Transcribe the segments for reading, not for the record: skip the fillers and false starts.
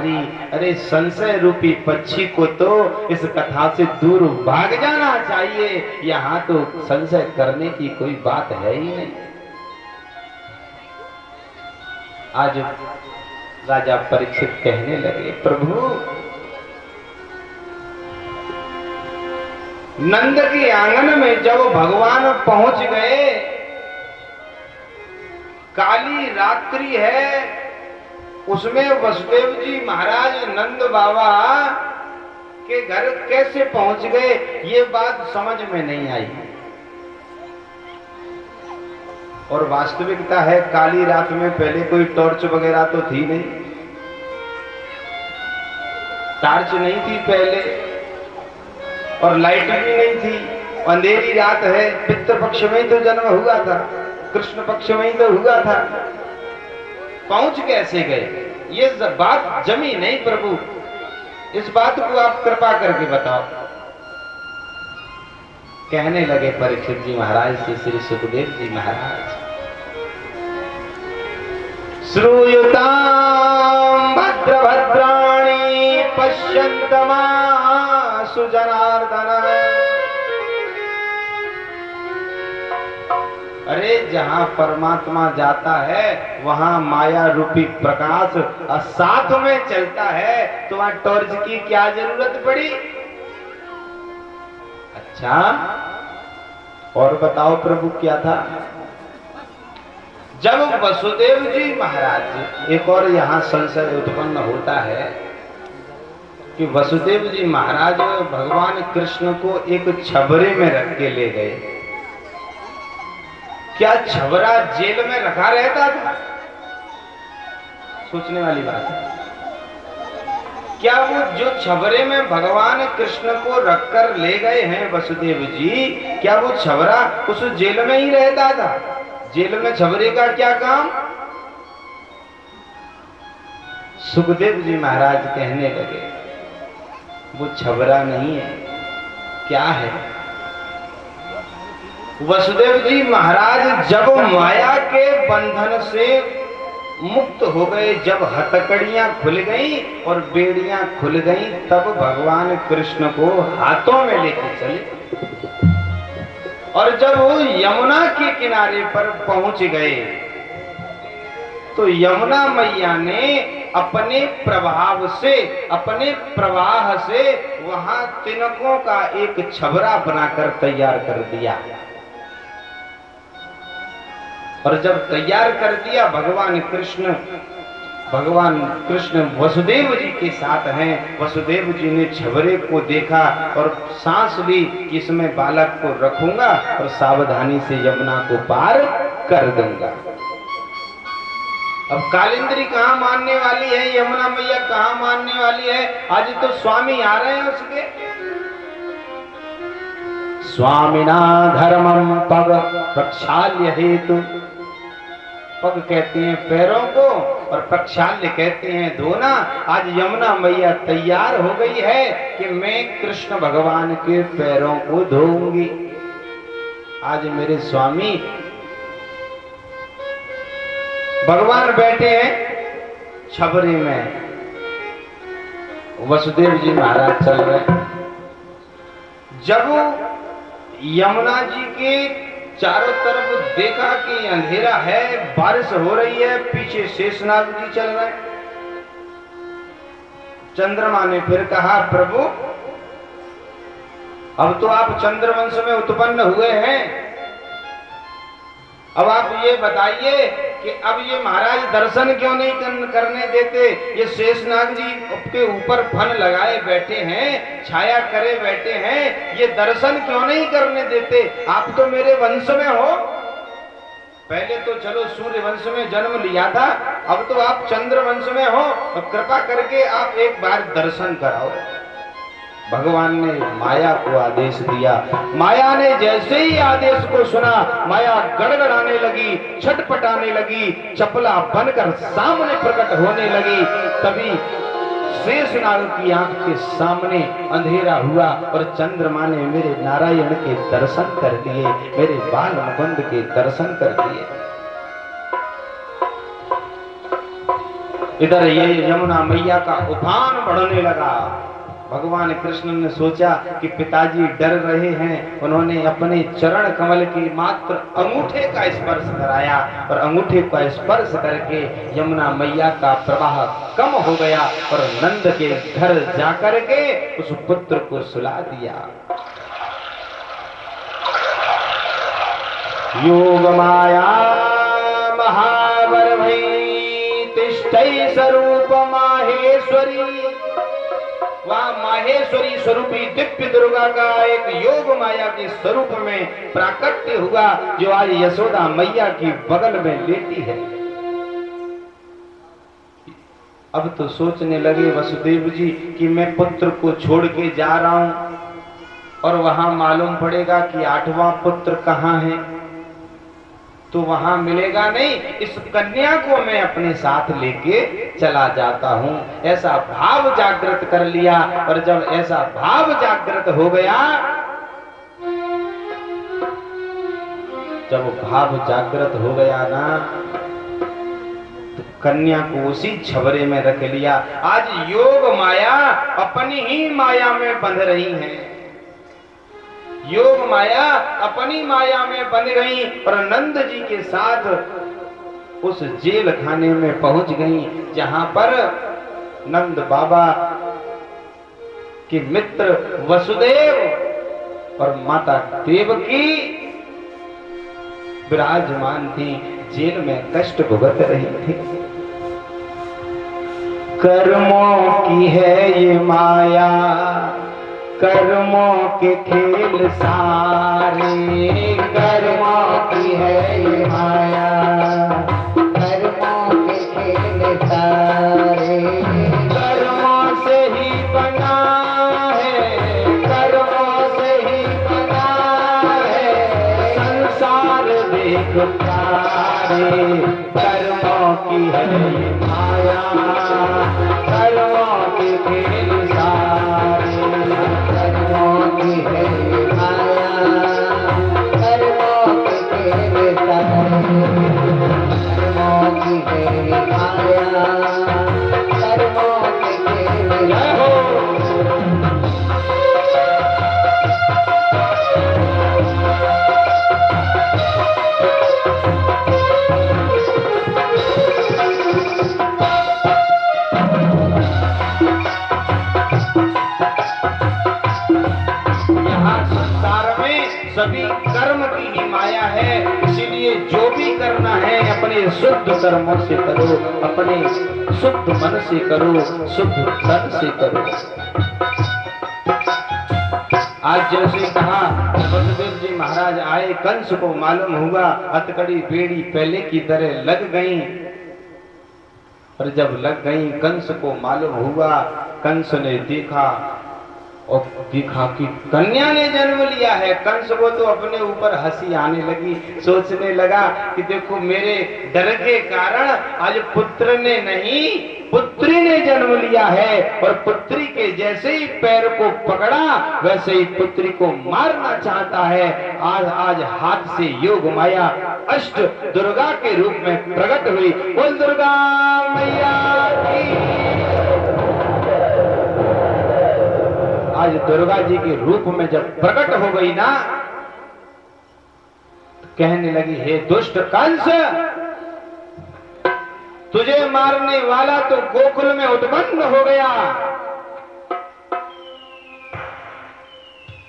बिहारी, अरे संशय रूपी पक्षी को तो इस कथा से दूर भाग जाना चाहिए। यहाँ तो संशय करने की कोई बात है ही नहीं। आज राजा परीक्षित कहने लगे, प्रभु नंद के आंगन में जब भगवान पहुंच गए, काली रात्रि है, उसमें वसुदेव जी महाराज नंद बाबा के घर कैसे पहुंच गए, ये बात समझ में नहीं आई। और वास्तविकता है काली रात में पहले कोई टॉर्च वगैरह तो थी नहीं, टॉर्च नहीं थी पहले, और लाइट भी नहीं थी, अंधेरी रात है। पितृपक्ष में ही तो जन्म हुआ था, कृष्ण पक्ष में ही तो हुआ था, पहुंच कैसे गए, ये बात जमी नहीं प्रभु, इस बात को आप कृपा करके बताओ। कहने लगे परीक्षित जी महाराज से श्री सुखदेव जी महाराज, श्रूयतां भद्र भद्राणि पश्यन्तमासु जनार्दन। अरे जहां परमात्मा जाता है वहां माया रूपी प्रकाश साथ में चलता है, तो वहां टॉर्च की क्या जरूरत पड़ी। अच्छा और बताओ प्रभु क्या था। जब वसुदेव जी महाराज, एक और यहां संशय उत्पन्न होता है कि वसुदेव जी महाराज भगवान कृष्ण को एक छबरे में रख के ले गए। क्या छबरा जेल में रखा रहता था? सोचने वाली बात है। क्या वो जो छबरे में भगवान कृष्ण को रखकर ले गए हैं वसुदेव जी, क्या वो छबरा उस जेल में ही रहता था? जेल में छबरे का क्या काम? सुखदेव जी महाराज कहने लगे, वो छबरा नहीं है, क्या है? वसुदेव जी महाराज जब माया के बंधन से मुक्त हो गए, जब हथकड़ियां खुल गई और बेड़ियां खुल गई, तब भगवान कृष्ण को हाथों में लेकर चले। और जब वो यमुना के किनारे पर पहुंच गए, तो यमुना मैया ने अपने प्रभाव से, अपने प्रवाह से वहां तिनकों का एक छबरा बनाकर तैयार कर दिया। और जब तैयार कर दिया, भगवान कृष्ण वसुदेव जी के साथ हैं। वसुदेव जी ने छबरे को देखा और सांस ली कि इसमें बालक को रखूंगा और सावधानी से यमुना को पार कर दूंगा। अब कालिंद्री कहाँ मानने वाली है, यमुना मैया कहाँ मानने वाली है? आज तो स्वामी आ रहे हैं उसके। स्वामिना धर्मम पग प्रक्षाल्य हेतु, पग कहते हैं पैरों को और प्रक्षाल्य कहते हैं धोना। आज यमुना मैया तैयार हो गई है कि मैं कृष्ण भगवान के पैरों को धोऊंगी। आज मेरे स्वामी भगवान बैठे हैं छबरे में, वसुदेव जी महाराज चल रहे। जब यमुना जी के चारों तरफ देखा कि अंधेरा है, बारिश हो रही है, पीछे शेषनाग जी चल रहे। चंद्रमा ने फिर कहा, प्रभु अब तो आप चंद्रवंश में उत्पन्न हुए हैं, अब आप ये बताइए कि अब ये महाराज दर्शन क्यों नहीं करने देते? ये शेषनाग जी के ऊपर फन लगाए बैठे हैं, छाया करे बैठे हैं, ये दर्शन क्यों नहीं करने देते? आप तो मेरे वंश में हो। पहले तो चलो सूर्य वंश में जन्म लिया था, अब तो आप चंद्र वंश में हो, तो कृपा करके आप एक बार दर्शन कराओ। भगवान ने माया को आदेश दिया। माया ने जैसे ही आदेश को सुना, माया गड़गड़ाने लगी, छटपटाने लगी, चपला बनकर सामने प्रकट होने लगी। तभी शेषनाग की आंख के सामने अंधेरा हुआ और चंद्रमा ने मेरे नारायण के दर्शन कर दिए, मेरे बाल मुकुंद के दर्शन कर दिए। इधर ये यमुना मैया का उफान बढ़ने लगा। भगवान कृष्ण ने सोचा कि पिताजी डर रहे हैं, उन्होंने अपने चरण कमल की मात्र अंगूठे का स्पर्श कराया और अंगूठे का स्पर्श करके यमुना मैया का प्रवाह कम हो गया और नंद के घर जाकर के उस पुत्र को सुला दिया। योग माया महावर भई तिष्ठै स्वरूप माहेश्वरी। वहां माहेश्वरी स्वरूपी दिव्य दुर्गा का एक योग माया के स्वरूप में प्राकट्य हुआ, जो आज यशोदा मैया की बगल में लेटी है। अब तो सोचने लगे वसुदेव जी कि मैं पुत्र को छोड़ के जा रहा हूं और वहां मालूम पड़ेगा कि 8वां पुत्र कहां है, तो वहां मिलेगा नहीं, इस कन्या को मैं अपने साथ लेके चला जाता हूं। ऐसा भाव जागृत कर लिया और जब ऐसा भाव जागृत हो गया, जब भाव जागृत हो गया ना, तो कन्या को उसी छबरे में रख लिया। आज योग माया अपनी ही माया में बंध रही है, योग माया अपनी माया में बंध गई और नंद जी के साथ उस जेल खाने में पहुंच गई, जहां पर नंद बाबा के मित्र वसुदेव और माता देवकी विराजमान थी, जेल में कष्ट भुगत रही थी। कर्मों की है ये माया, कर्मों के खेल सारे, कर्मों की है ये माया, कर्मों के खेल सारे। कर्मों से ही बना है, कर्मों से ही बना है संसार देख प्यारे। कर्मों की है ये माया, कर्मों के खेल सारे, कर्मों की है माया, कर्मों के खेल सारे, कर्मों की है माया, कर्मों के खेल सारे। सभी कर्म की ही माया है, इसीलिए जो भी करना है अपने शुद्ध कर्मों से करो, अपने शुद्ध मन से करो, शुद्ध तन से करो। आज जैसे कहा वसुदेव जी महाराज आए, कंस को मालूम हुआ हथकड़ी बेड़ी पहले की तरह लग गई, और जब लग गई कंस को मालूम हुआ, कंस ने देखा और देखा कि कन्या ने जन्म लिया है। कंस को तो अपने ऊपर हंसी आने लगी, सोचने लगा कि देखो मेरे डर के कारण आज पुत्र ने नहीं पुत्री ने जन्म लिया है, और पुत्री के जैसे ही पैर को पकड़ा वैसे ही पुत्री को मारना चाहता है। आज हाथ से योग माया अष्ट दुर्गा के रूप में प्रकट हुई। बोल दुर्गा मैया की। आज दुर्गा जी के रूप में जब प्रकट हो गई ना, तो कहने लगी, हे दुष्ट कंस, तुझे मारने वाला तो गोकुल में उत्पन्न हो गया,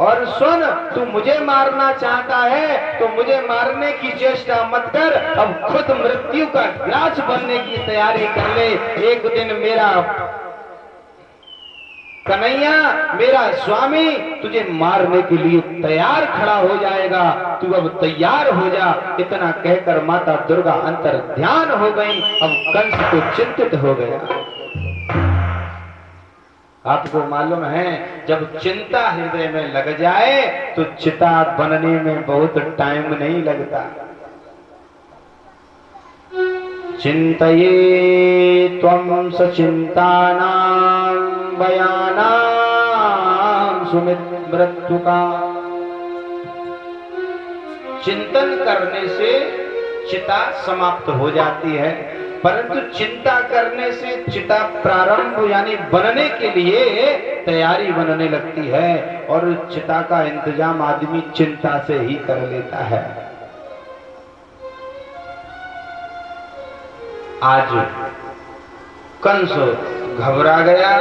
और सुन, तू मुझे मारना चाहता है तो मुझे मारने की चेष्टा मत कर, अब खुद मृत्यु का ग्रास बनने की तैयारी कर ले। एक दिन मेरा कन्हैया, मेरा स्वामी तुझे मारने के लिए तैयार खड़ा हो जाएगा, तू अब तैयार हो जा। इतना कहकर माता दुर्गा अंतर ध्यान हो गई। अब कंस को चिंतित हो गया। आपको मालूम है, जब चिंता हृदय में लग जाए तो चिता बनने में बहुत टाइम नहीं लगता। चिंतये त्वं सचिंतानां भयानां सुमित मृत्यु का। चिंतन करने से चिता समाप्त हो जाती है। परंतु चिंता करने से चिता प्रारंभ यानी बनने के लिए तैयारी बनने लगती है, और चिता का इंतजाम आदमी चिंता से ही कर लेता है। आज कंस घबरा गया,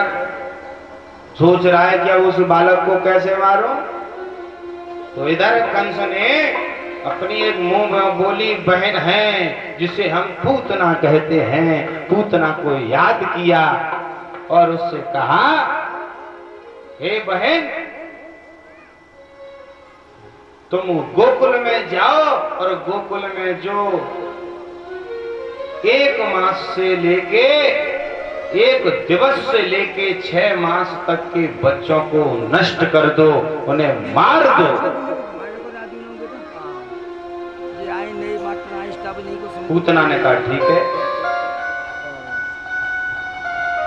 सोच रहा है क्या उस बालक को कैसे मारूं। तो इधर कंस ने अपनी एक मुंह में बोली बहन है जिसे हम पूतना कहते हैं, पूतना को याद किया और उससे कहा, हे बहन तुम गोकुल में जाओ और गोकुल में जो 1 मास से लेके 1 दिवस से लेके 6 मास तक के बच्चों को नष्ट कर दो, उन्हें मार दो। पूतना ने कहा ठीक है।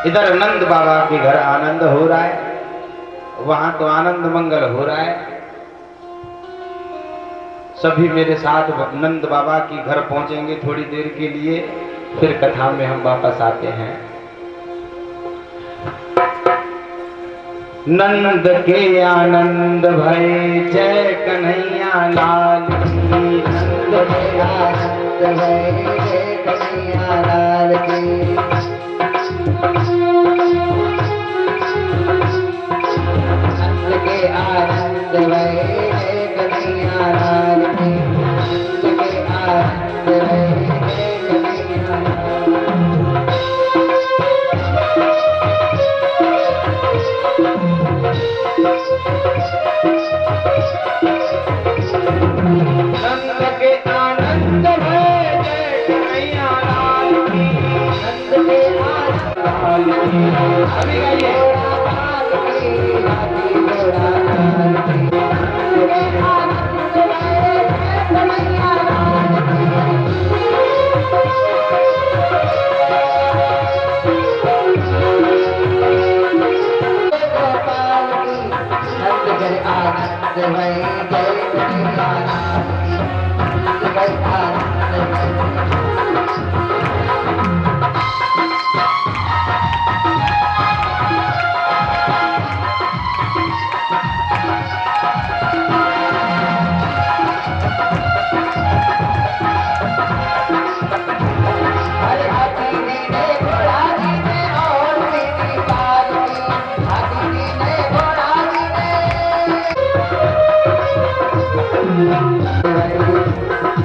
इधर नंद बाबा के घर आनंद हो रहा है, वहां तो आनंद मंगल हो रहा है। सभी मेरे साथ नंद बाबा के घर पहुंचेंगे थोड़ी देर के लिए, फिर कथा में हम वापस आते हैं। नंद के आनंद भय जय कन्हैया लाल की, नंद के आनंद भय जय कन्हैया लाल की। नंद के आनंद भय जय कन्हैया लाल की, नंद के आनंद भय जय कन्हैया नंद के आनंद भय जय कन्हैया लाल की, नंद के आनंद लाल की। अभी गाइए लाल की, राधी घोड़ा लाल की, नंद के आनंद भय जय कन्हैया लाल की। गोपाल की, नंद के आनंद भय जय कन्हैया लाल की, नंद के आनंद भय। अरे हाथी ने घोड़ा ने और मेरी बाल की, हाथी ने घोड़ा ने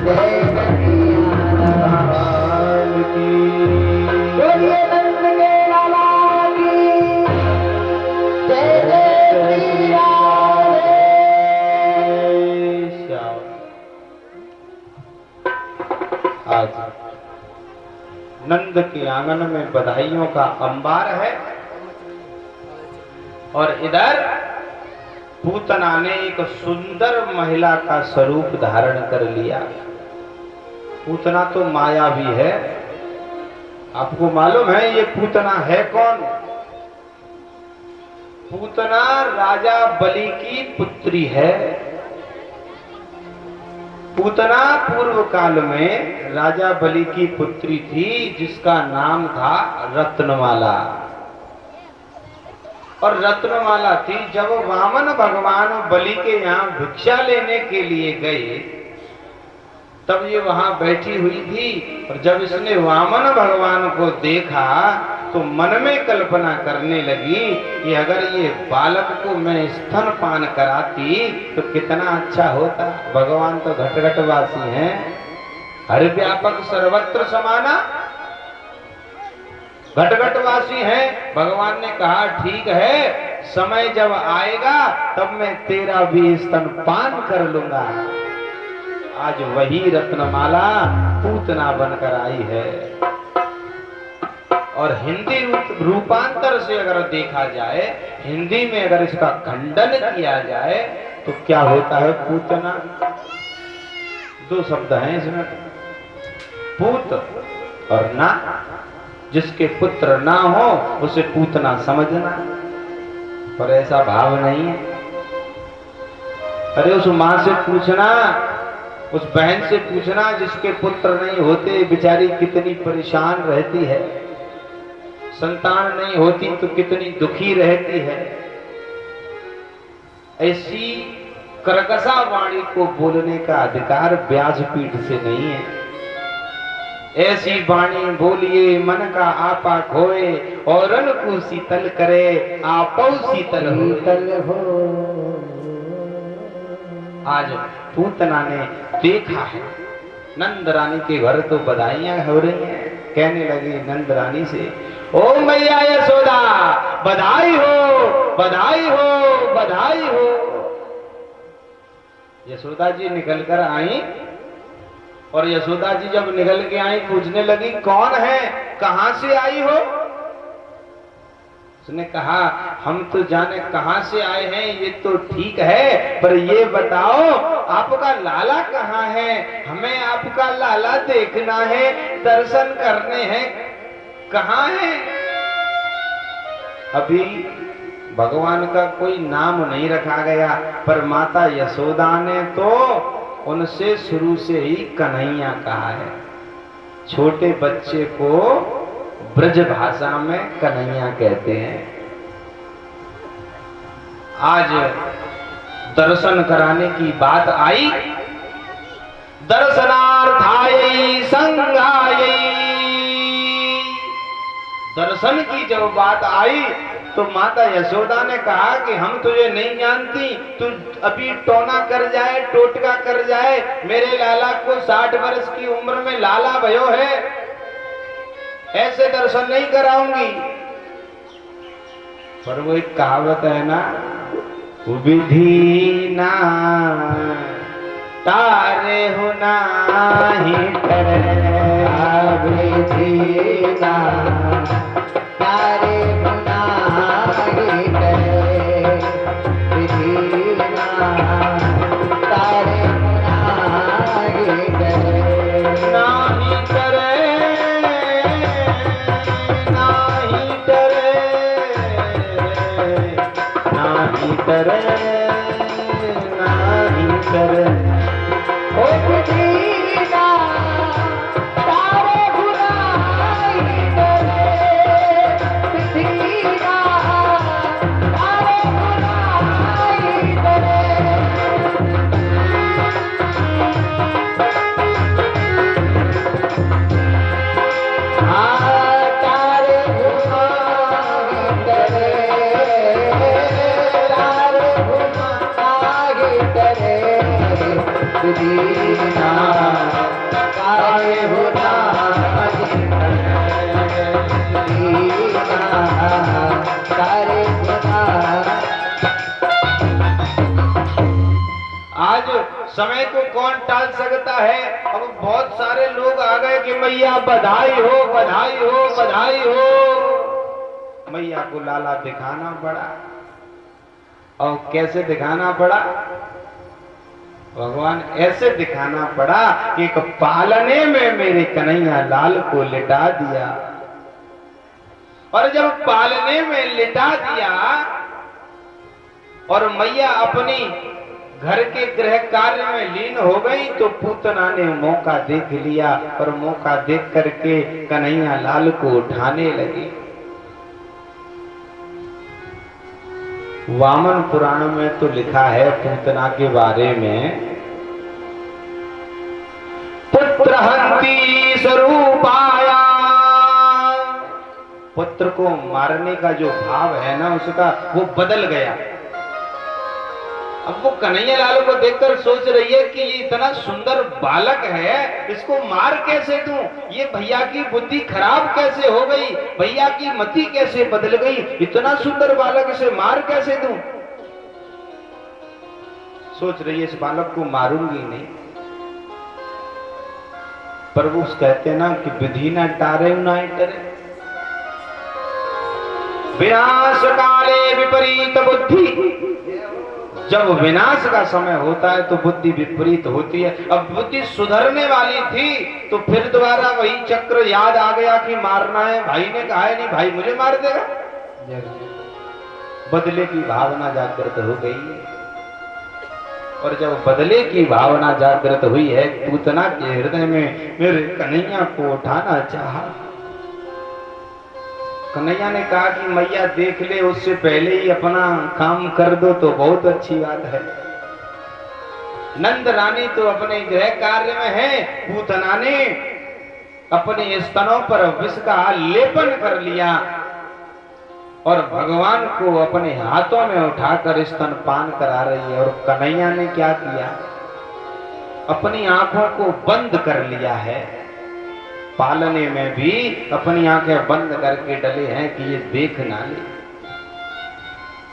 जय कन्हैया लाल की, बोलिए नंद के लाला की, जय जय श्री राधे श्याम। आज नंद के आंगन में बधाइयों का अंबार है, और इधर पूतना ने एक सुंदर महिला का स्वरूप धारण कर लिया। पूतना तो माया भी है। आपको मालूम है ये पूतना है कौन? पूतना राजा बलि की पुत्री है। पूतना पूर्व काल में राजा बलि की पुत्री थी, जिसका नाम था रत्नमाला। और रत्नमाला थी, जब वामन भगवान बलि के यहाँ भिक्षा लेने के लिए गए, तब ये वहां बैठी हुई थी। और जब इसने वामन भगवान को देखा तो मन में कल्पना करने लगी कि अगर ये बालक को मैं स्तनपान कराती तो कितना अच्छा होता। भगवान तो घट घटवासी हैं, हर व्यापक सर्वत्र समाना, घट घटवासी हैं। भगवान ने कहा ठीक है, समय जब आएगा तब मैं तेरा भी स्तनपान कर लूंगा। आज वही रत्नमाला पूतना बनकर आई है। और हिंदी रूपांतर से अगर देखा जाए, हिंदी में अगर इसका खंडन किया जाए तो क्या होता है? पूतना। 2 शब्द हैं इसमें, पूत और ना। जिसके पुत्र ना हो उसे पूतना समझना, पर ऐसा भाव नहीं है। अरे उस मां से पूछना उस बहन से पूछना जिसके पुत्र नहीं होते बेचारी कितनी परेशान रहती है, संतान नहीं होती तो कितनी दुखी रहती है। ऐसी कर्कशा वाणी को बोलने का अधिकार व्यासपीठ से नहीं है। ऐसी वाणी बोलिए मन का आपा खोए और अन को शीतल करे आपो शीतल हो। आज पूतना ने देखा है नंद रानी के घर तो बधाइयां हो रही हैं। कहने लगी नंद रानी से, ओ मैया यशोदा बधाई हो बधाई हो बधाई हो। यशोदा जी निकल कर आई और यशोदा जी जब निकल के आई पूछने लगी कौन है, कहां से आई हो। उसने कहा हम तो जाने कहां से आए हैं ये तो ठीक है, पर ये बताओ आपका लाला कहाँ है, हमें आपका लाला देखना है, दर्शन करने हैं, कहाँ है। अभी भगवान का कोई नाम नहीं रखा गया, पर माता यशोदा ने तो उनसे शुरू से ही कन्हैया कहा है। छोटे बच्चे को ब्रज भाषा में कन्हैया कहते हैं। आज दर्शन कराने की बात आई, दर्शनार्थायै संघायै। दर्शन की जब बात आई तो माता यशोदा ने कहा कि हम तुझे नहीं जानती, तू अभी टोना कर जाए टोटका कर जाए, मेरे लाला को 60 वर्ष की उम्र में लाला भयो है, ऐसे दर्शन नहीं कराऊंगी। पर वो एक कहावत है ना, विधि ना तारे हो नाही करे, विधि ना तारे हो नाही करे, विधि ना तारे हो नाही करे, नाही करे नाही करे नाही करे नाही करे। ओ विधि ना तारे हो नाही करे, विधि ना तारे हो नाही करे। आज समय को कौन टाल सकता है। अब बहुत सारे लोग आ गए कि मैया बधाई हो बधाई हो बधाई हो। मैया को लाला दिखाना पड़ा, और कैसे दिखाना पड़ा, भगवान ऐसे दिखाना पड़ा कि एक पालने में मेरे कन्हैया लाल को लिटा दिया। और जब पालने में लिटा दिया और मैया अपनी घर के गृह कार्य में लीन हो गई, तो पूतना ने मौका देख लिया और मौका देख करके कन्हैया लाल को उठाने लगी। वामन पुराण में तो लिखा है पूतना के बारे में, पुत्र हंती स्वरूपाया। पुत्र को मारने का जो भाव है ना उसका, वो बदल गया। अब वो कन्हैया लाल को देखकर सोच रही है कि ये इतना सुंदर बालक है, इसको मार कैसे दूं, ये भैया की बुद्धि खराब कैसे हो गई, भैया की मति कैसे बदल गई, इतना सुंदर बालक इसे मार कैसे दूं। सोच रही है इस बालक को मारूंगी नहीं। पर वो कहते ना कि विधि ना टारे ना टरे, विनाश काले विपरीत बुद्धि। जब विनाश का समय होता है तो बुद्धि विपरीत होती है। अब बुद्धि सुधरने वाली थी तो फिर दोबारा वही चक्र याद आ गया कि मारना है। भाई ने कहा है नहीं भाई मुझे मार देगा, बदले की भावना जागृत हो गई। और जब बदले की भावना जागृत हुई है, पूतना के हृदय में मेरे कन्हैया को उठाना चाहा। कन्हैया ने कहा कि मैया देख ले, उससे पहले ही अपना काम कर दो तो बहुत अच्छी बात है। नंद रानी तो अपने गृह कार्य में है, पूतना ने अपने स्तनों पर विष का लेपन कर लिया और भगवान को अपने हाथों में उठाकर स्तन पान करा रही है। और कन्हैया ने क्या किया, अपनी आंखों को बंद कर लिया है। पालने में भी अपनी आंखें बंद करके डले हैं कि ये देख ना ले।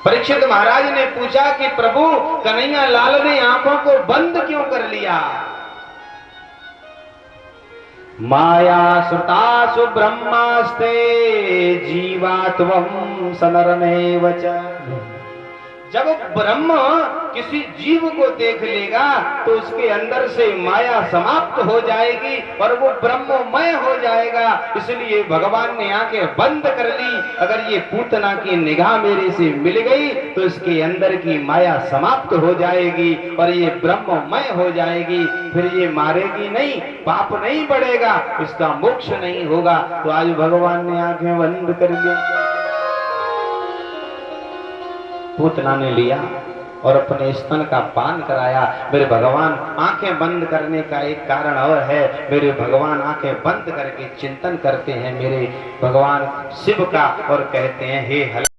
परीक्षित महाराज ने पूछा कि प्रभु, कन्हैया लाल ने आंखों को बंद क्यों कर लिया? माया सुतासु ब्रह्मास्ते जीवात्वं सनरमेव च। जब ब्रह्म किसी जीव को देख लेगा तो उसके अंदर से माया समाप्त हो जाएगी और वो ब्रह्ममय हो जाएगा। इसलिए भगवान ने आंखें बंद कर ली। अगर ये पूतना की निगाह मेरे से मिल गई तो इसके अंदर की माया समाप्त हो जाएगी और ये ब्रह्ममय हो जाएगी। फिर ये मारेगी नहीं, पाप नहीं बढ़ेगा, इसका मोक्ष नहीं होगा। तो आज भगवान ने आंखें बंद कर ली। पूतना ने लिया और अपने स्तन का पान कराया। मेरे भगवान आंखें बंद करने का एक कारण और है। मेरे भगवान आंखें बंद करके चिंतन करते हैं मेरे भगवान शिव का और कहते हैं, हे